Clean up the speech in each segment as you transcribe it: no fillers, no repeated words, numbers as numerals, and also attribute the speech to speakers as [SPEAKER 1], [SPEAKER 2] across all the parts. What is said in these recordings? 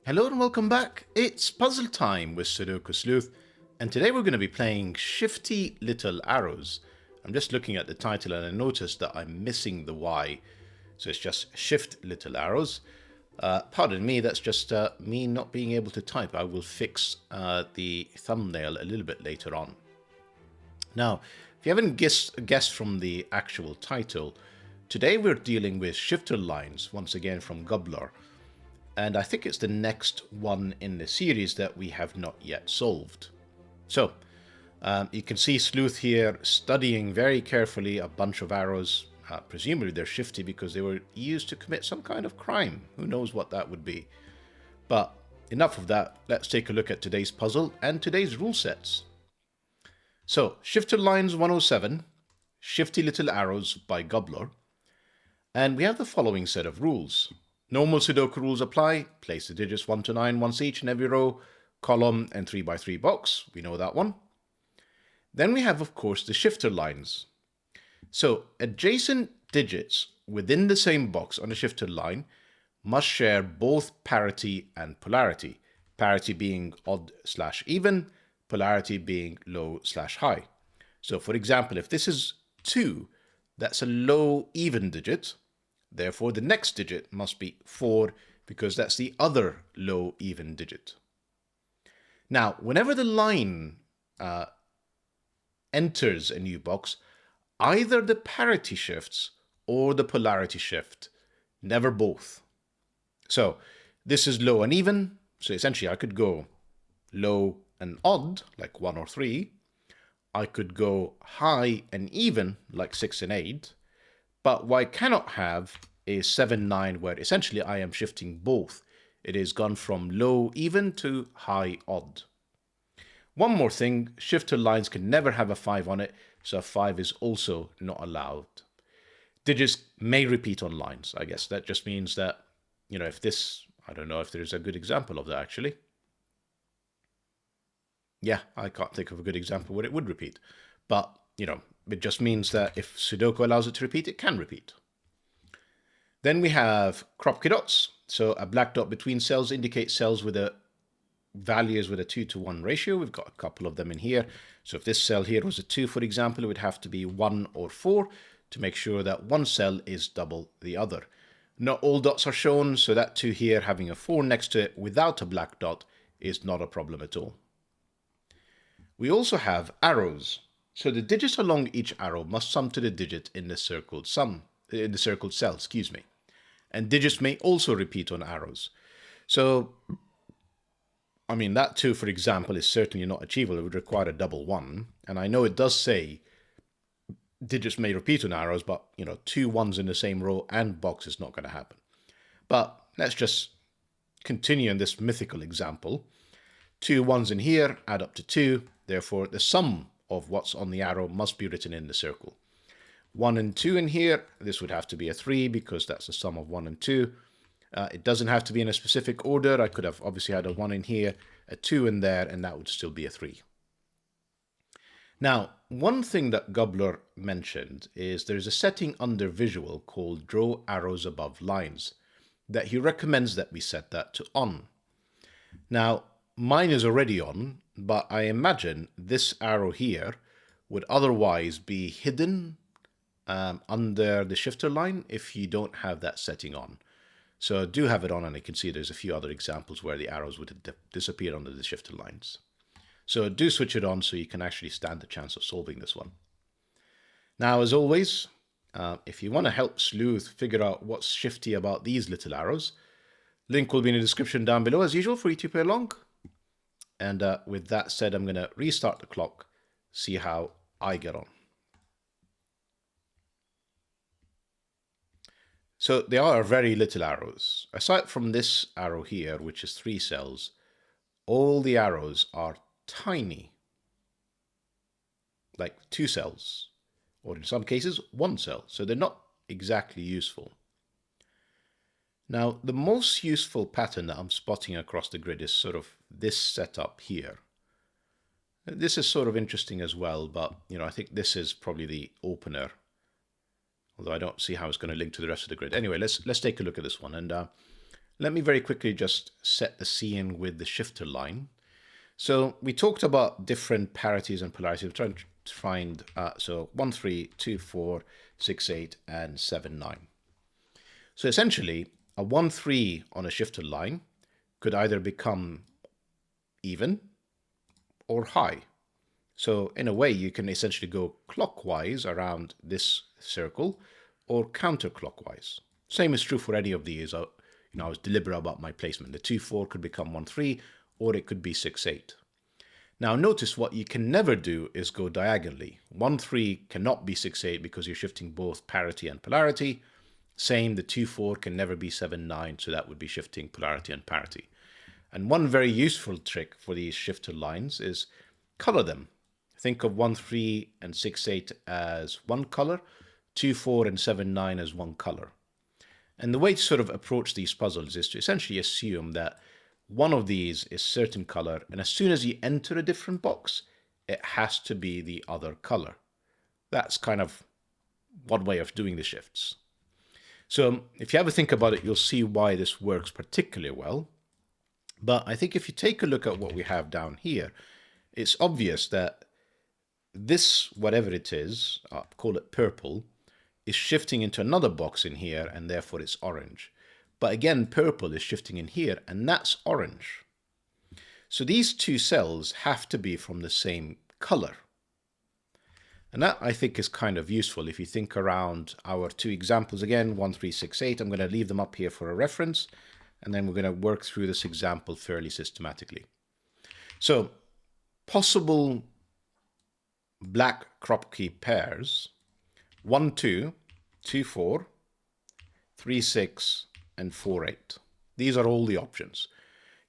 [SPEAKER 1] Hello and welcome back. It's puzzle time with Sudoku Sleuth, and today we're going to be playing Shifty Little Arrows. I'm just looking at the title and I noticed that I'm missing the Y, so it's just Shift Little Arrows. Pardon me, that's just me not being able to type. I will fix the thumbnail a little bit later on. Now, if you haven't guessed from the actual title, today we're dealing with shifter lines, once again from gUBBLOR. And I think it's the next one in the series that we have not yet solved. So, you can see Sleuth here studying very carefully a bunch of arrows. Presumably they're shifty because they were used to commit some kind of crime. Who knows what that would be. But enough of that. Let's take a look at today's puzzle and today's rule sets. So, Shifter Lines 107, Shifty Little Arrows by gUBBLOR. And we have the following set of rules. Normal Sudoku rules apply. Place the digits 1 to 9 once each in every row, column, and 3x3 box. We know that one. Then we have, of course, the shifter lines. So adjacent digits within the same box on a shifter line must share both parity and polarity. Parity being odd/even, polarity being low/high. So for example, if this is 2, that's a low even digit. Therefore, the next digit must be 4 because that's the other low even digit. Now, whenever the line enters a new box, either the parity shifts or the polarity shift, never both. So this is low and even. So essentially, I could go low and odd, like 1 or 3. I could go high and even, like 6 and 8. But what I cannot have is 7, 9, where essentially I am shifting both. It is gone from low even to high odd. One more thing, shifter lines can never have a 5 on it, so a 5 is also not allowed. Digits may repeat on lines, I guess. That just means that, if this, I don't know if there's a good example of that actually. Yeah, I can't think of a good example where it would repeat. But, it just means that if Sudoku allows it to repeat, it can repeat. Then we have Kropki dots. So a black dot between cells indicates cells with a values with a 2-to-1 ratio. We've got a couple of them in here. So if this cell here was a 2, for example, it would have to be 1 or 4 to make sure that one cell is double the other. Not all dots are shown, so that 2 here having a 4 next to it without a black dot is not a problem at all. We also have arrows. So the digits along each arrow must sum to the digit in the circled cell, And digits may also repeat on arrows. So, that 2, for example, is certainly not achievable. It would require a double 1. And I know it does say digits may repeat on arrows, but, 2 1s in the same row and box is not going to happen. But let's just continue in this mythical example. 2 1s in here add up to 2. Therefore, the sum of what's on the arrow must be written in the circle. 1 and 2 in here, this would have to be a 3 because that's the sum of 1 and 2. It doesn't have to be in a specific order. I could have obviously had a 1 in here, a 2 in there, and that would still be a 3. Now, one thing that gUBBLOR mentioned is there's a setting under visual called draw arrows above lines that he recommends that we set that to on. Now, mine is already on, but I imagine this arrow here would otherwise be hidden under the shifter line if you don't have that setting on. So I do have it on, and I can see there's a few other examples where the arrows would have disappeared under the shifter lines. So do switch it on so you can actually stand a chance of solving this one. Now, as always, if you want to help Sleuth figure out what's shifty about these little arrows, link will be in the description down below as usual for you to play along. And with that said, I'm going to restart the clock, see how I get on. So they are very little arrows. Aside from this arrow here, which is 3 cells, all the arrows are tiny, like 2 cells, or in some cases 1 cell. So they're not exactly useful. Now, the most useful pattern that I'm spotting across the grid is sort of this setup here. This is sort of interesting as well, but I think this is probably the opener. Although I don't see how it's going to link to the rest of the grid. Anyway, let's take a look at this one. And let me very quickly just set the scene with the shifter line. So we talked about different parities and polarities. We're trying to find, so 1, 3, 2, 4, 6, 8, and 7, 9. So essentially, a 1, 3 on a shifter line could either become even or high. So in a way, you can essentially go clockwise around this circle or counterclockwise. Same is true for any of these. I was deliberate about my placement. The 2, 4 could become 1, 3, or it could be 6, 8. Now notice what you can never do is go diagonally. 1, 3 cannot be 6, 8 because you're shifting both parity and polarity. Same, the 2, 4 can never be 7, 9, so that would be shifting polarity and parity. And one very useful trick for these shifter lines is color them. Think of 1, 3, and 6, 8 as one color, 2, 4, and 7, 9 as one color. And the way to sort of approach these puzzles is to essentially assume that one of these is certain color, and as soon as you enter a different box, it has to be the other color. That's kind of one way of doing the shifts. So if you ever think about it, you'll see why this works particularly well. But I think if you take a look at what we have down here, it's obvious that this, whatever it is, I'll call it purple, is shifting into another box in here, and therefore it's orange. But again, purple is shifting in here, and that's orange. So these two cells have to be from the same color. And that, I think, is kind of useful if you think around our two examples again, 1, 3, 6, 8. I'm going to leave them up here for a reference, and then we're going to work through this example fairly systematically. So, possible black Kropki pairs: 1, 2, 2, 4, 3, 6, and 4, 8. These are all the options.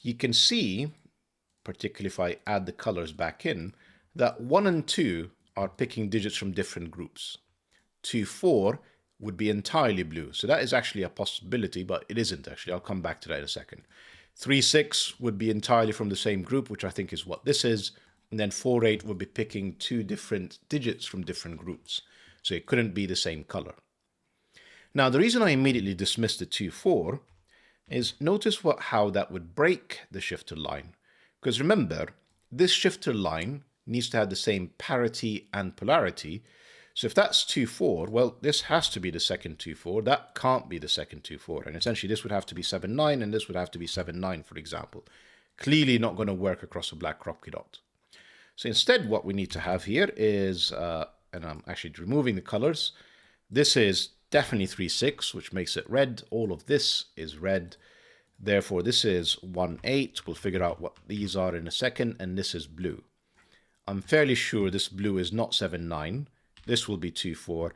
[SPEAKER 1] You can see, particularly if I add the colors back in, that 1 and 2 are picking digits from different groups. 2, 4 would be entirely blue. So that is actually a possibility, but it isn't actually. I'll come back to that in a second. 3, 6 would be entirely from the same group, which I think is what this is. And then 4, 8 would be picking two different digits from different groups. So it couldn't be the same color. Now, the reason I immediately dismissed the 2, 4 is notice how that would break the shifter line. Because remember, this shifter line needs to have the same parity and polarity. So if that's 2, 4, well, this has to be the second 2, 4. That can't be the second 2, 4. And essentially, this would have to be 7, 9, and this would have to be 7, 9, for example. Clearly not going to work across a black Kropki dot. So instead, what we need to have here is, and I'm actually removing the colors, this is definitely 3, 6, which makes it red. All of this is red. Therefore, this is 1, 8. We'll figure out what these are in a second. And this is blue. I'm fairly sure this blue is not 7, 9. This will be 2, 4.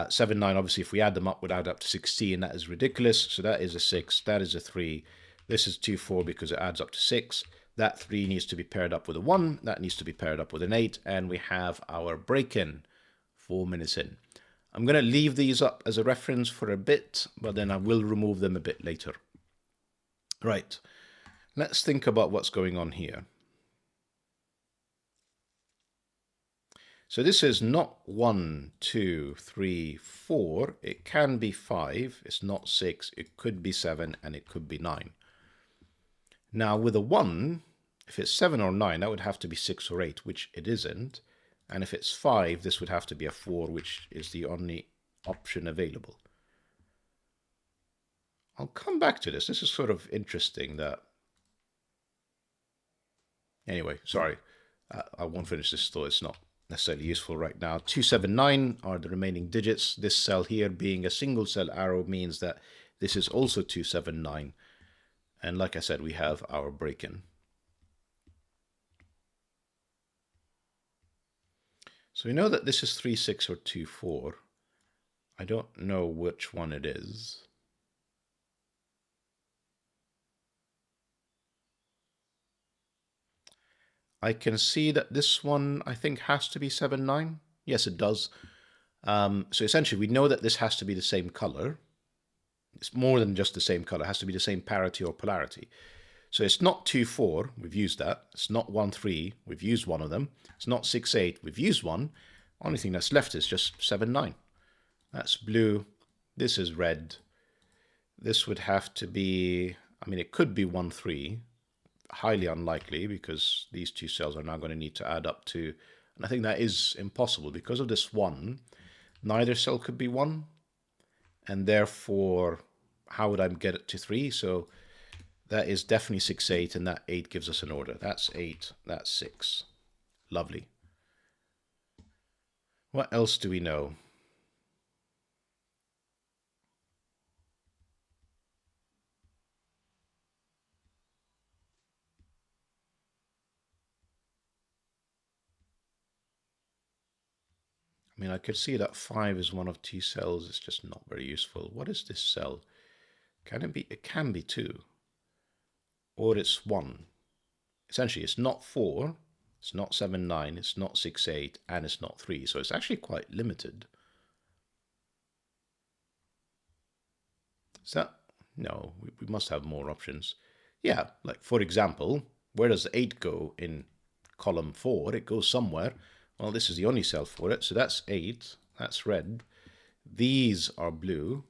[SPEAKER 1] 7, 9, obviously, if we add them up, would add up to 16. That is ridiculous. So that is a 6. That is a 3. This is 2, 4 because it adds up to 6. That 3 needs to be paired up with a 1. That needs to be paired up with an 8. And we have our break-in 4 minutes in. I'm going to leave these up as a reference for a bit, but then I will remove them a bit later. Right. Let's think about what's going on here. So this is not 1, 2, 3, 4. It can be 5. It's not 6. It could be 7, and it could be 9. Now with a 1, if it's 7 or 9, that would have to be 6 or 8, which it isn't. And if it's 5, this would have to be a 4, which is the only option available. I'll come back to this. This is sort of interesting that... Anyway, sorry. I won't finish this thought. It's not necessarily useful right now. 2, 7, 9 are the remaining digits. This cell here being a single cell arrow means that this is also 2, 7, 9. And like I said, we have our break-in. So we know that this is 3, 6 or 2, 4. I don't know which one it is. I can see that this one, I think, has to be 7, 9. Yes, it does. So essentially, we know that this has to be the same color. It's more than just the same color. It has to be the same parity or polarity. So it's not 2, 4. We've used that. It's not 1, 3. We've used one of them. It's not 6, 8. We've used one. Only thing that's left is just 7, 9. That's blue. This is red. This would have to be, I mean, it could be 1, 3. Highly unlikely because these two cells are now going to need to add up to, and I think that is impossible because of this 1. Neither cell could be 1, and therefore, how would I get it to 3? So that is definitely 6, 8, and that 8 gives us an order. That's 8, that's 6. Lovely. What else do we know? I mean, I could see that 5 is one of 2 cells. It's just not very useful. What is this cell? Can it be? It can be 2. Or it's 1. Essentially, it's not 4. It's not 7, 9. It's not 6, 8. And it's not 3. So it's actually quite limited. Is that? No, we must have more options. Yeah, like for example, where does 8 go in column 4? It goes somewhere. Well, this is the only cell for it, so that's 8. That's red. These are blue.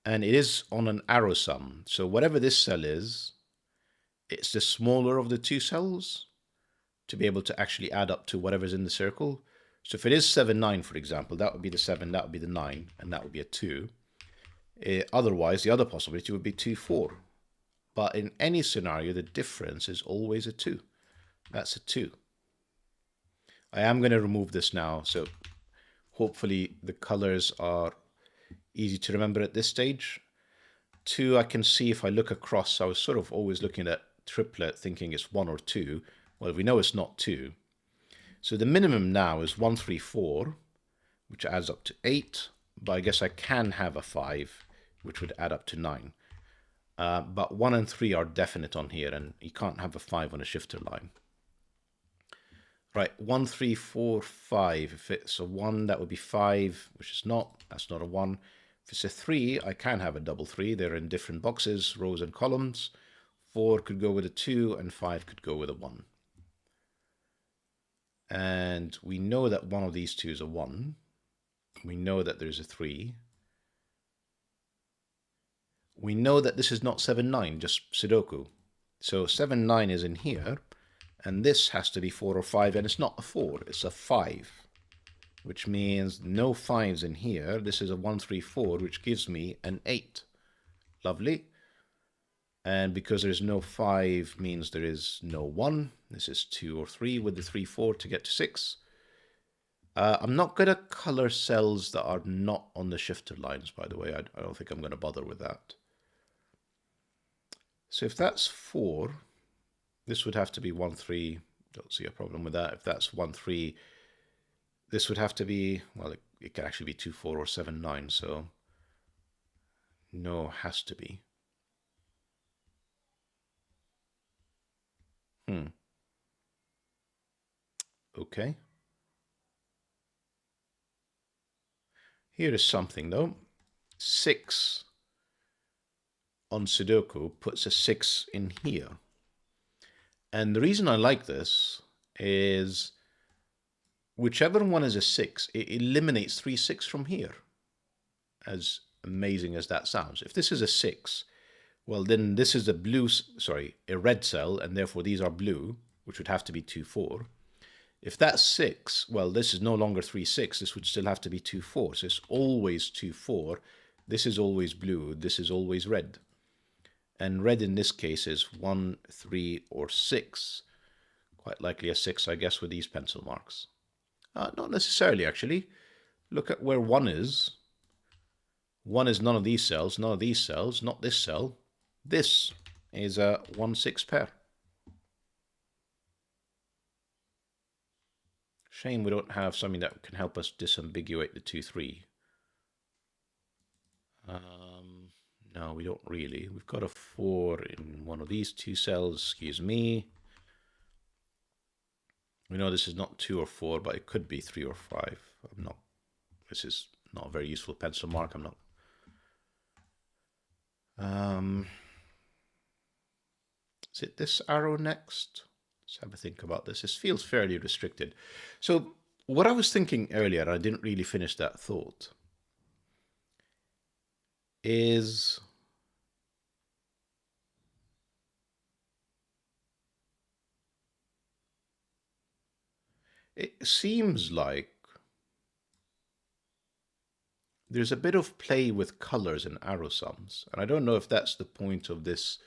[SPEAKER 1] And it is on an arrow sum. So whatever this cell is, it's the smaller of the 2 cells to be able to actually add up to whatever's in the circle. So if it is 7, 9, for example, that would be the 7, that would be the 9, and that would be a 2. Otherwise, the other possibility would be 2, 4. But in any scenario, the difference is always a 2. That's a 2. I am going to remove this now, so hopefully the colors are easy to remember at this stage. 2, I can see if I look across, I was sort of always looking at triplet thinking it's 1 or 2. Well, we know it's not 2. So the minimum now is 1, 3, 4, which adds up to 8. But I guess I can have a 5, which would add up to 9. But 1 and 3 are definite on here, and you can't have a 5 on a shifter line. Right, 1, 3, 4, 5. If it's a 1, that would be 5, which is not. That's not a 1. If it's a 3, I can have a double 3. They're in different boxes, rows and columns. 4 could go with a 2, and 5 could go with a 1. And we know that one of these two is a 1. We know that there's a 3. We know that this is not 7, 9, just Sudoku. So 7, 9 is in here. And this has to be 4 or 5, and it's not a 4, it's a 5. Which means no 5s in here. This is a 1, 3, 4, which gives me an 8. Lovely. And because there's no 5 means there is no 1. This is 2 or 3 with the 3, 4 to get to 6. I'm not going to color cells that are not on the shifter lines, by the way. I don't think I'm going to bother with that. So if that's 4, this would have to be 1, 3. Don't see a problem with that. If that's 1, 3, this would have to be, well, it can actually be 2, 4 or 7, 9. So no has to be. Okay. Here is something though. 6 on Sudoku puts a 6 in here. And the reason I like this is whichever one is a 6, it eliminates 3, 6 from here. As amazing as that sounds. If this is a 6, well then this is a red cell, and therefore these are blue, which would have to be 2, 4. If that's 6, well, this is no longer 3, 6. This would still have to be 2, 4. So it's always 2, 4. This is always blue. This is always red. And red in this case is 1, 3, or 6. Quite likely a 6, I guess, with these pencil marks. Not necessarily, actually. Look at where 1 is. 1 is none of these cells, none of these cells, not this cell. This is a 1, 6 pair. Shame we don't have something that can help us disambiguate the 2, 3. No, we don't really. We've got a 4 in one of these 2 cells, excuse me. We know this is not 2 or 4, but it could be 3 or 5. This is not a very useful pencil mark. Is it this arrow next? Let's have a think about this. This feels fairly restricted. So what I was thinking earlier, I didn't really finish that thought. is it seems like there's a bit of play with colors and arrow sums, and I don't know if that's the point of this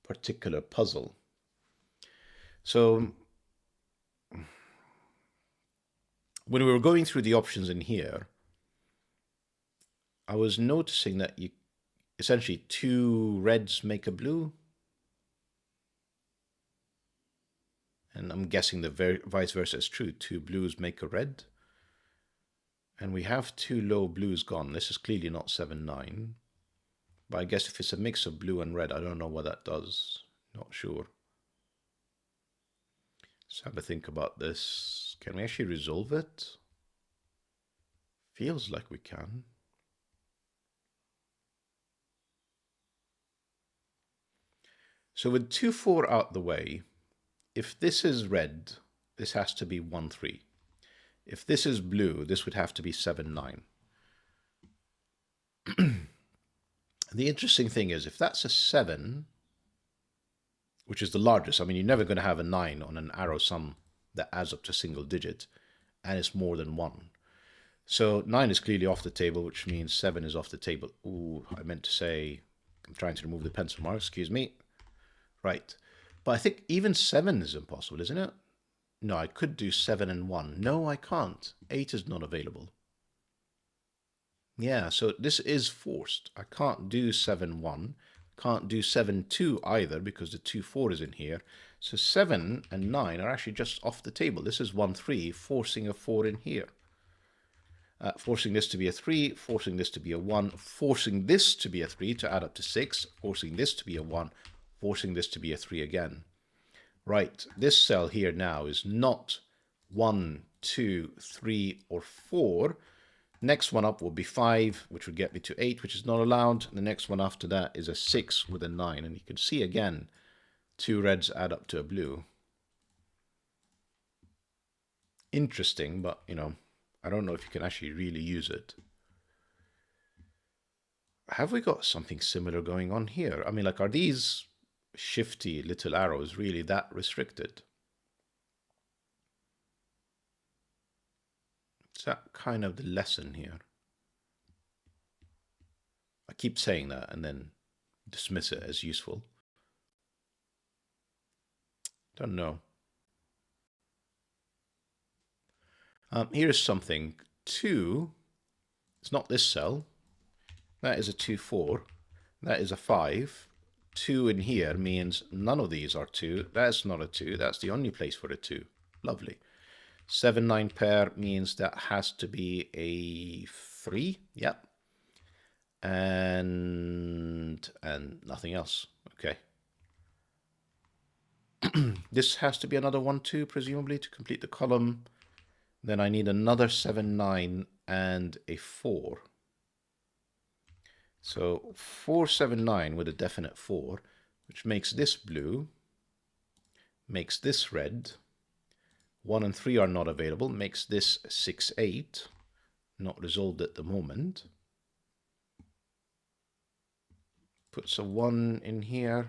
[SPEAKER 1] particular puzzle. So when we were going through the options in here, I was noticing that you essentially 2 reds make a blue. And I'm guessing the vice versa is true. 2 blues make a red. And we have 2 low blues gone. This is clearly not 7, 9. But I guess if it's a mix of blue and red, I don't know what that does. Not sure. Let's have a think about this. Can we actually resolve it? Feels like we can. So with 2, 4 out the way, if this is red, this has to be 1, 3. If this is blue, this would have to be 7, 9. The interesting thing is, if that's a 7, which is the largest, I mean, you're never going to have a 9 on an arrow sum that adds up to a single digit, and it's more than 1. So 9 is clearly off the table, which means 7 is off the table. Ooh, I meant to say, I'm trying to remove the pencil mark, excuse me. Right. But I think even 7 is impossible, isn't it? No, I could do 7 and 1. No, I can't. 8 is not available. Yeah, so this is forced. I can't do 7, 1. Can't do 7, 2 either because the 2, 4 is in here. So 7 and 9 are actually just off the table. This is 1, 3, forcing a 4 in here. Forcing this to be a 3, forcing this to be a 1, forcing this to be a 3 to add up to 6, forcing this to be a 1, forcing this to be a 3 again. Right, this cell here now is not 1, 2, 3, or 4. Next one up will be 5, which would get me to 8, which is not allowed. The next one after that is a 6 with a 9. And you can see again, 2 reds add up to a blue. Interesting, but, you know, I don't know if you can actually really use it. Have we got something similar going on here? I mean, like, are these shifty little arrows really that restricted? Is that kind of the lesson here? I keep saying that and then dismiss it as useful. Don't know. Here's something. 2, it's not this cell. That is a 2, 4. That is a 5. 2 in here means none of these are 2. That's not a 2. That's the only place for a 2. Lovely. 7, 9 pair means that has to be a 3. Yep. And nothing else. Okay. This has to be another 1, 2, presumably, to complete the column. Then I need another 7, 9, and a 4. So 4, 7, 9 with a definite 4, which makes this blue, makes this red. 1 and 3 are not available, makes this 6, 8, not resolved at the moment. Puts a 1 in here,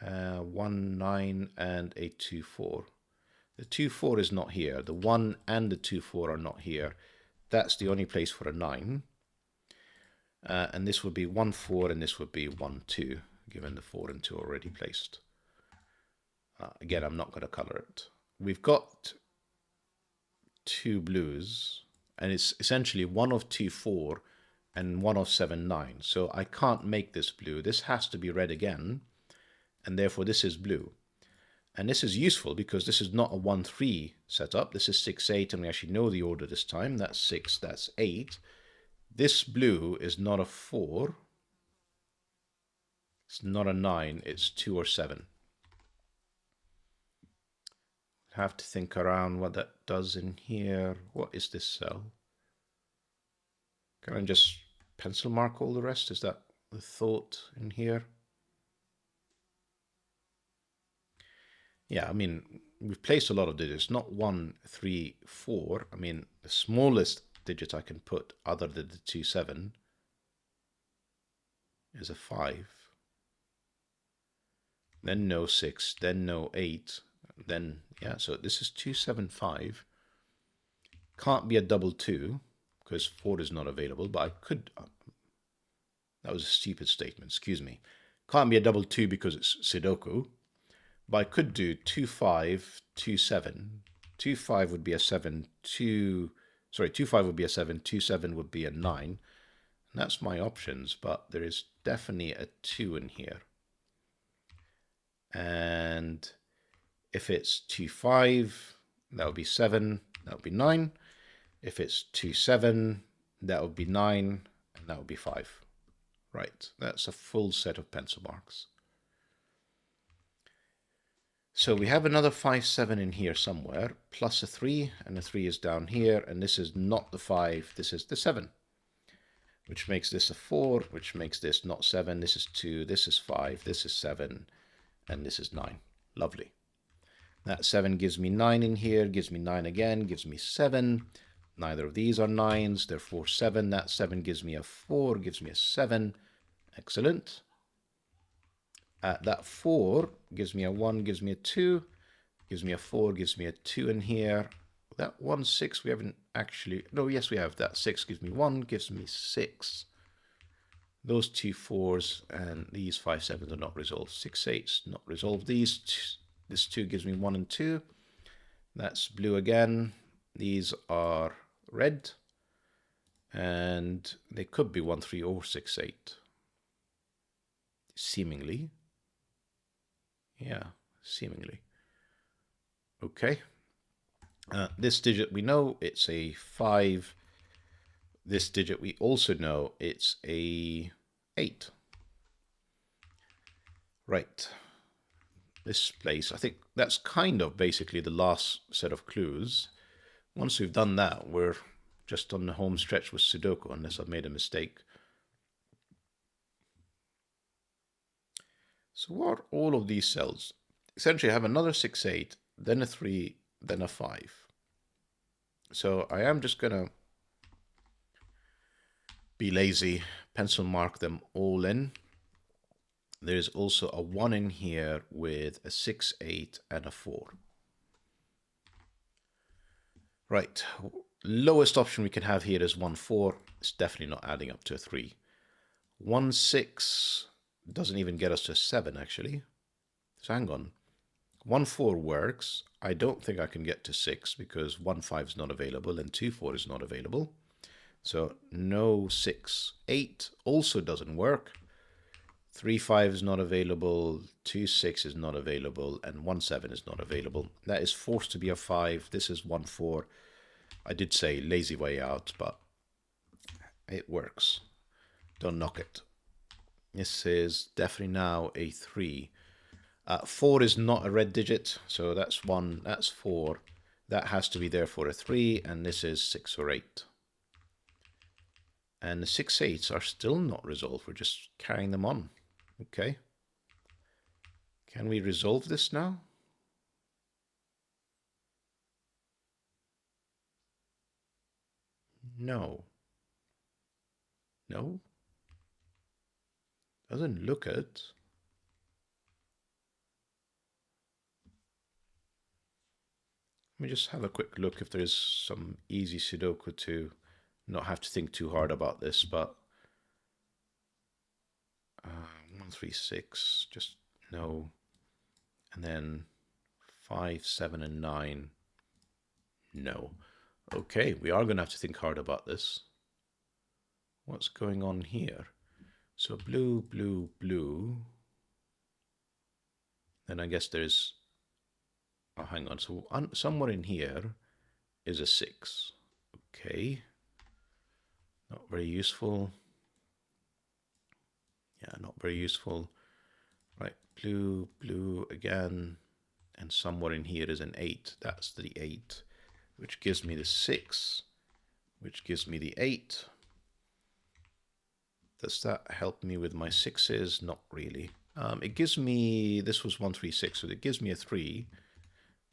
[SPEAKER 1] 1, 9, and a 2, 4. The 2, 4 is not here. The 1 and the 2, 4 are not here. That's the only place for a 9. And this would be 1, 4, and this would be 1, 2, given the 4 and 2 already placed. Again, I'm not going to color it. We've got 2 blues, and it's essentially 1 of 2, 4, and 1 of 7, 9. So I can't make this blue. This has to be red again, and therefore this is blue. And this is useful because this is not a 1, 3 setup. This is 6, 8, and we actually know the order this time. That's 6, that's 8. This blue is not a 4. It's not a 9. It's 2 or 7. Have to think around what that does in here. What is this cell? Can I just pencil mark all the rest? Is that the thought in here? Yeah, I mean, we've placed a lot of digits, not 1, 3, 4. I mean, the smallest digit I can put other than the 2, 7 is a 5. Then no 6, then no 8, then, yeah, so this is 275. Can't be a double 2, because 4 is not available, but I could, that was a stupid statement, excuse me. Can't be a double 2 because it's Sudoku, but I could do 2, 5, 2, 7. 2, 5 would be a 7, 2, sorry, 2, 5 would be a 7, 2, 7 would be a 9. And that's my options, but there is definitely a 2 in here. And if it's 2, 5, that would be 7, that would be 9. If it's 2, 7, that would be 9, and that would be 5. Right, that's a full set of pencil marks. So we have another 5, 7 in here somewhere, plus a 3, and the 3 is down here, and this is not the 5, this is the 7. Which makes this a 4, which makes this not 7, this is 2, this is 5, this is 7, and this is 9. Lovely. That 7 gives me 9 in here, gives me 9 again, gives me 7. Neither of these are 9s, therefore 7. That 7 gives me a 4, gives me a 7. Excellent. That 4 gives me a 1, gives me a 2, gives me a 4, gives me a 2 in here. That 1, 6, we haven't actually... No, yes, we have. That 6 gives me 1, gives me 6. Those 2 4s and these 5 7s are not resolved. 6 8s not resolved. This 2 gives me 1 and 2. That's blue again. These are red. And they could be 1 3 or 6 8. Seemingly. Yeah, seemingly. Okay. This digit we know it's a 5. This digit we also know it's a 8. Right. This place, I think that's kind of basically the last set of clues. Once we've done that, we're just on the home stretch with Sudoku, unless I've made a mistake. So what are all of these cells? Essentially, I have another 6 8, then a 3, then a 5. So I am just going to be lazy, pencil mark them all in. There's also a 1 in here with a 6 8 and a 4. Right, lowest option we can have here is 1 4. It's definitely not adding up to a 3. 1 6 doesn't even get us to a 7 actually. So hang on. 1 4 works. I don't think I can get to 6 because 1 5 is not available and 2 4 is not available. So no 6. 8 also doesn't work. 3 5 is not available, 2 6 is not available, and 1 7 is not available. That is forced to be a 5. This is 1 4. I did say lazy way out, but it works. Don't knock it. This is definitely now a 3. 4 is not a red digit, so that's 1, that's 4. That has to be there for a 3, and this is 6 or 8. And the 6 8s are still not resolved. We're just carrying them on. Okay. Can we resolve this now? No. No? Doesn't look it. Let me just have a quick look if there's some easy Sudoku to not have to think too hard about this, but 1 3 6, just no. And then 5 7 and 9, no. Okay, we are going to have to think hard about this. What's going on here? So blue, blue, blue. Then I guess there's... Oh, hang on. So somewhere in here is a 6. Okay. Not very useful. Yeah, not very useful. Right, blue, blue again. And somewhere in here is an 8. That's the 8, which gives me the 6, which gives me the 8. Does that help me with my 6s? Not really. It gives me... This was 1 3 6, so it gives me a 3.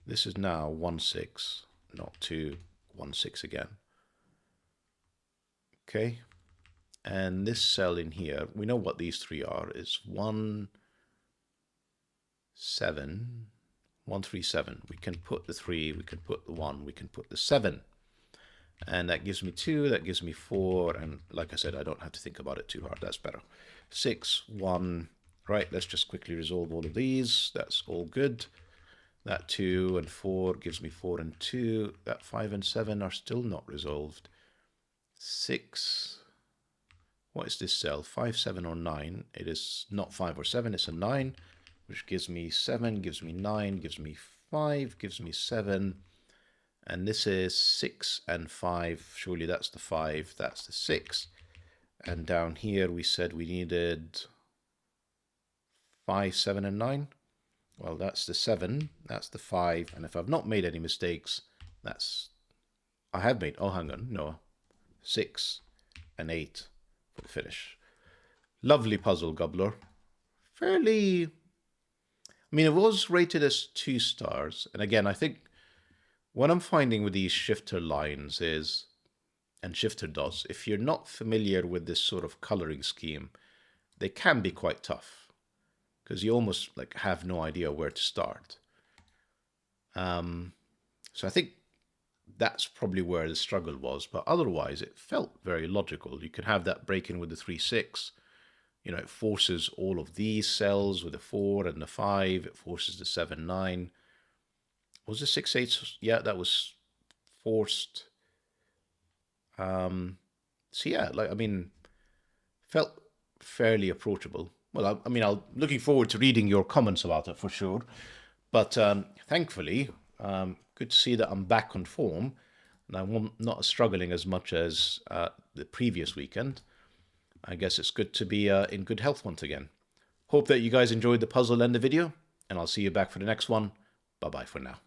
[SPEAKER 1] This is now 1 6, not 2, 1 6 again. Okay. And this cell in here, we know what these three are, is 1, 7, 1, 3, 7. We can put the 3, we can put the 1, we can put the 7. And that gives me 2, that gives me 4, and like I said, I don't have to think about it too hard, that's better. 6, 1, right, let's just quickly resolve all of these, that's all good. That 2 and 4 gives me 4 and 2, that 5 and 7 are still not resolved. 6, what is this cell, 5, 7 or 9, it is not 5 or 7, it's a 9, which gives me 7, gives me 9, gives me 5, gives me 7, and this is 6 and 5, surely that's the 5, that's the 6. And down here we said we needed 5, 7 and 9. Well, that's the 7, that's the 5, and if I've not made any mistakes, that's... I have made... oh, hang on, no. 6 and 8 for the finish. Lovely puzzle, gUBBLOR. Fairly... I mean, it was rated as 2 stars, and again, I think what I'm finding with these shifter lines is, and shifter dots, if you're not familiar with this sort of coloring scheme, they can be quite tough because you almost like have no idea where to start. So I think that's probably where the struggle was, but otherwise it felt very logical. You could have that break in with the 3, 6. You know, it forces all of these cells with the 4 and the 5. It forces the 7, 9. Was the 6, 8? Yeah, that was forced. So yeah, like, I mean, felt fairly approachable. Well, I mean, I'm looking forward to reading your comments about it for sure. But thankfully, good to see that I'm back on form and I'm not struggling as much as the previous weekend. I guess it's good to be in good health once again. Hope that you guys enjoyed the puzzle and the video, and I'll see you back for the next one. Bye-bye for now.